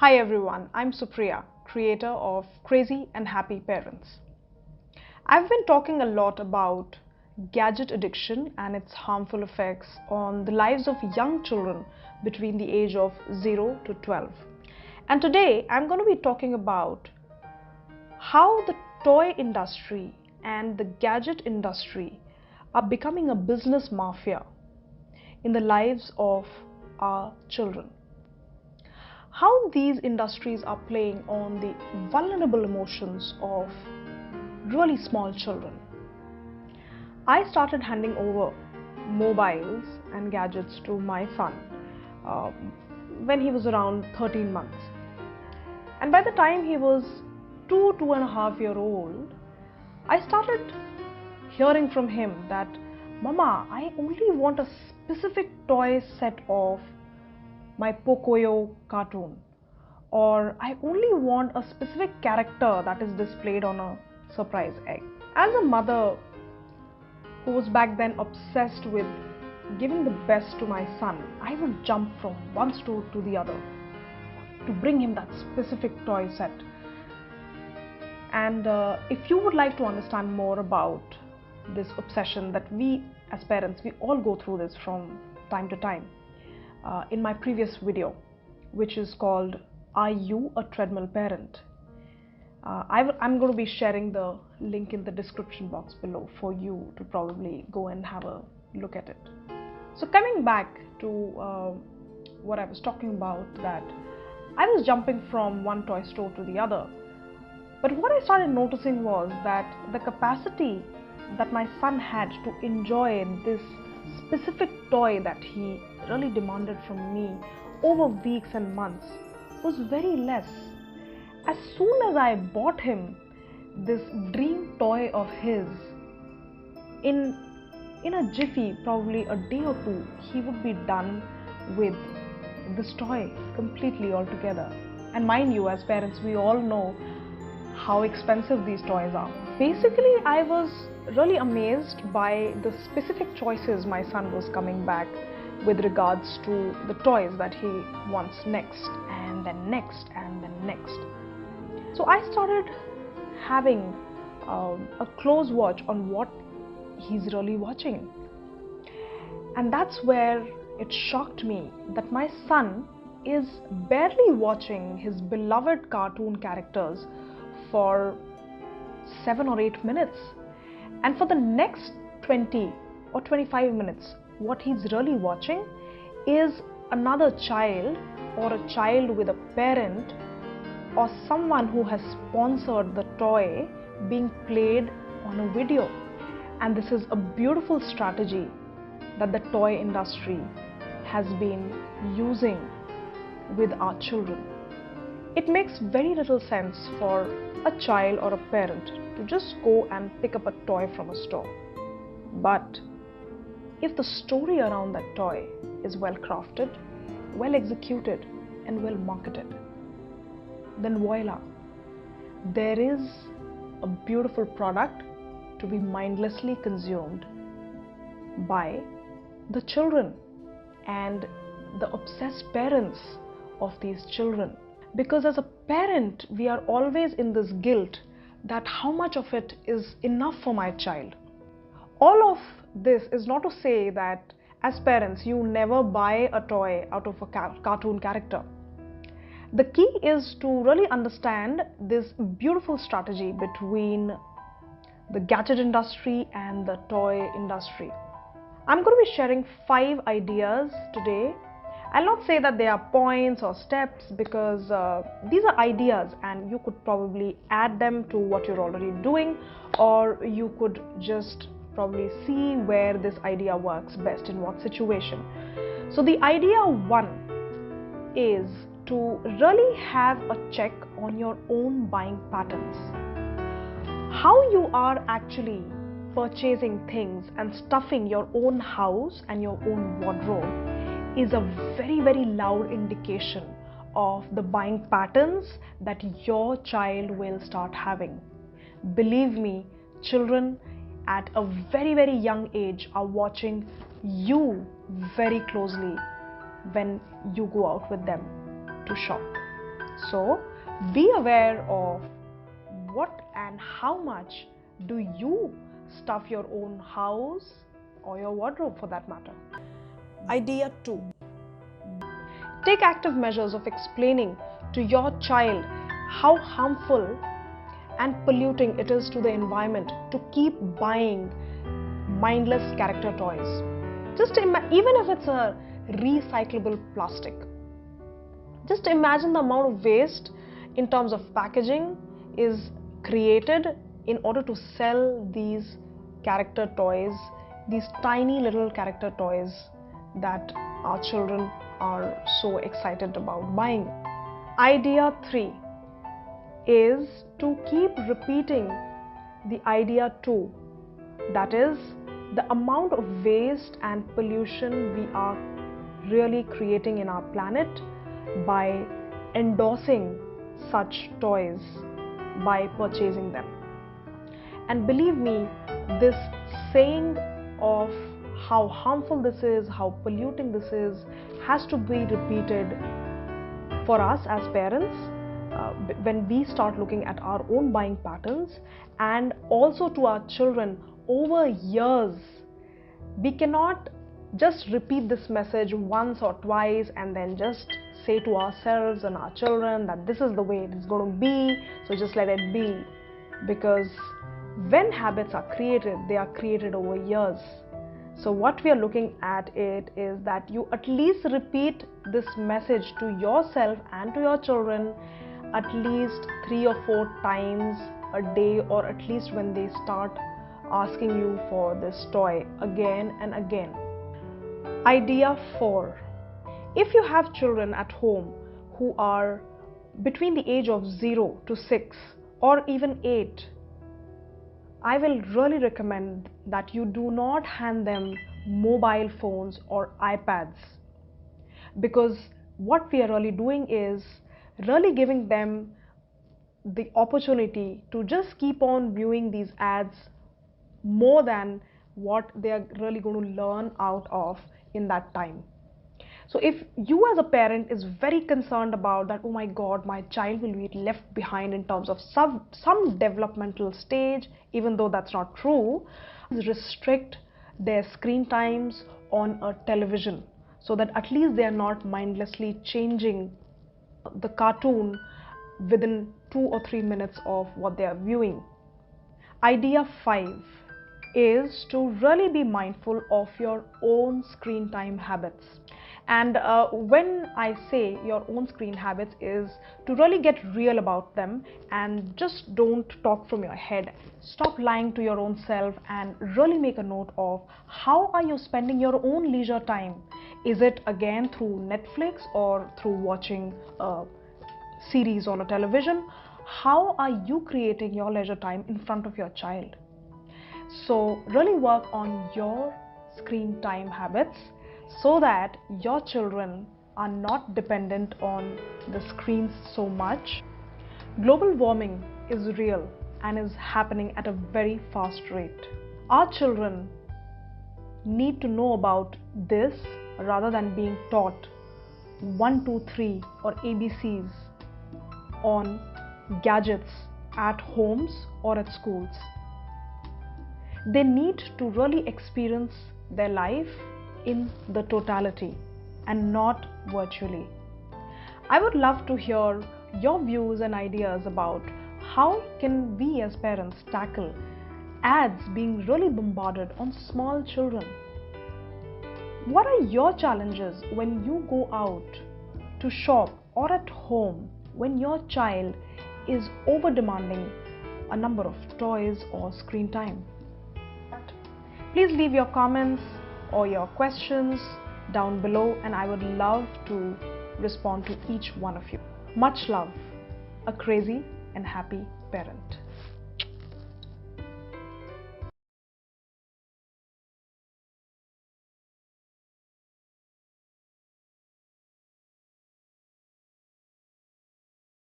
Hi everyone, I'm Supriya, creator of Crazy and Happy Parents. I've been talking a lot about gadget addiction and its harmful effects on the lives of young children between the age of 0 to 12. And today I'm going to be talking about how the toy industry and the gadget industry are becoming a business mafia in the lives of our children. How these industries are playing on the vulnerable emotions of really small children. I started handing over mobiles and gadgets to my son when he was around 13 months. And by the time he was 2.5 years old, I started hearing from him that, Mama, I only want a specific toy set of my Pocoyo cartoon, or I only want a specific character that is displayed on a surprise egg. As a mother who was back then obsessed with giving the best to my son, I would jump from one store to the other to bring him that specific toy set. And if you would like to understand more about this obsession that we as parents, we all go through this from time to time, in my previous video, which is called Are You a Treadmill Parent? I'm going to be sharing the link in the description box below for you to probably go and have a look at it. So coming back to what I was talking about, that I was jumping from one toy store to the other. But what I started noticing was that the capacity that my son had to enjoy this specific toy that he really demanded from me over weeks and months was very less. As soon as I bought him this dream toy of his, in a jiffy, probably a day or two, he would be done with this toy completely altogether. And mind you, as parents, we all know how expensive these toys are. Basically, I was really amazed by the specific choices my son was coming back with regards to the toys that he wants next, and then next, and then next. So I started having a close watch on what he's really watching. And that's where it shocked me that my son is barely watching his beloved cartoon characters for 7 or 8 minutes, and for the next 20 or 25 minutes what he's really watching is another child, or a child with a parent, or someone who has sponsored the toy being played on a video. And this is a beautiful strategy that the toy industry has been using with our children. It makes very little sense for a child or a parent to just go and pick up a toy from a store. But if the story around that toy is well crafted, well executed, and well marketed, then voila, there is a beautiful product to be mindlessly consumed by the children and the obsessed parents of these children. Because as a parent, we are always in this guilt that how much of it is enough for my child. All of this is not to say that as parents you never buy a toy out of a cartoon character. The key is to really understand this beautiful strategy between the gadget industry and the toy industry. I'm going to be sharing 5 ideas today. I'll not say that they are points or steps, because these are ideas and you could probably add them to what you're already doing, or you could just probably see where this idea works best in what situation. So the idea 1 is to really have a check on your own buying patterns. How you are actually purchasing things and stuffing your own house and your own wardrobe is a very, very loud indication of the buying patterns that your child will start having. Believe me, children at a very, very young age are watching you very closely when you go out with them to shop. So be aware of what and how much do you stuff your own house or your wardrobe for that matter. Idea 2. Take active measures of explaining to your child how harmful and polluting it is to the environment to keep buying mindless character toys. Even if it's a recyclable plastic. Just imagine the amount of waste in terms of packaging is created in order to sell these character toys, these tiny little character toys that our children are so excited about buying. Idea 3 is to keep repeating the idea 2, that is the amount of waste and pollution we are really creating in our planet by endorsing such toys, by purchasing them. And believe me, this saying of how harmful this is, how polluting this is, has to be repeated for us as parents when we start looking at our own buying patterns, and also to our children over years. We cannot just repeat this message once or twice and then just say to ourselves and our children that this is the way it is going to be, so just let it be. Because when habits are created, they are created over years. So what we are looking at it is that you at least repeat this message to yourself and to your children at least 3 or 4 times a day, or at least when they start asking you for this toy again and again. Idea 4. If you have children at home who are between the age of 0 to 6 or even 8, I will really recommend that you do not hand them mobile phones or iPads, because what we are really doing is really giving them the opportunity to just keep on viewing these ads more than what they are really going to learn out of in that time. So if you as a parent is very concerned about that, oh my God, my child will be left behind in terms of some developmental stage, even though that's not true, restrict their screen times on a television so that at least they are not mindlessly changing the cartoon within 2 or 3 minutes of what they are viewing. Idea 5 is to really be mindful of your own screen time habits. And when I say your own screen habits is to really get real about them and just don't talk from your head. Stop lying to your own self and really make a note of how are you spending your own leisure time. Is it again through Netflix or through watching a series on a television? How are you creating your leisure time in front of your child? So really work on your screen time habits so that your children are not dependent on the screens so much. Global warming is real and is happening at a very fast rate. Our children need to know about this rather than being taught 1, 2, 3 or ABCs on gadgets at homes or at schools. They need to really experience their life in the totality and not virtually. I would love to hear your views and ideas about how can we as parents tackle ads being really bombarded on small children. What are your challenges when you go out to shop or at home when your child is over demanding a number of toys or screen time? Please leave your comments or your questions down below and I would love to respond to each one of you. Much love, a crazy and happy parent.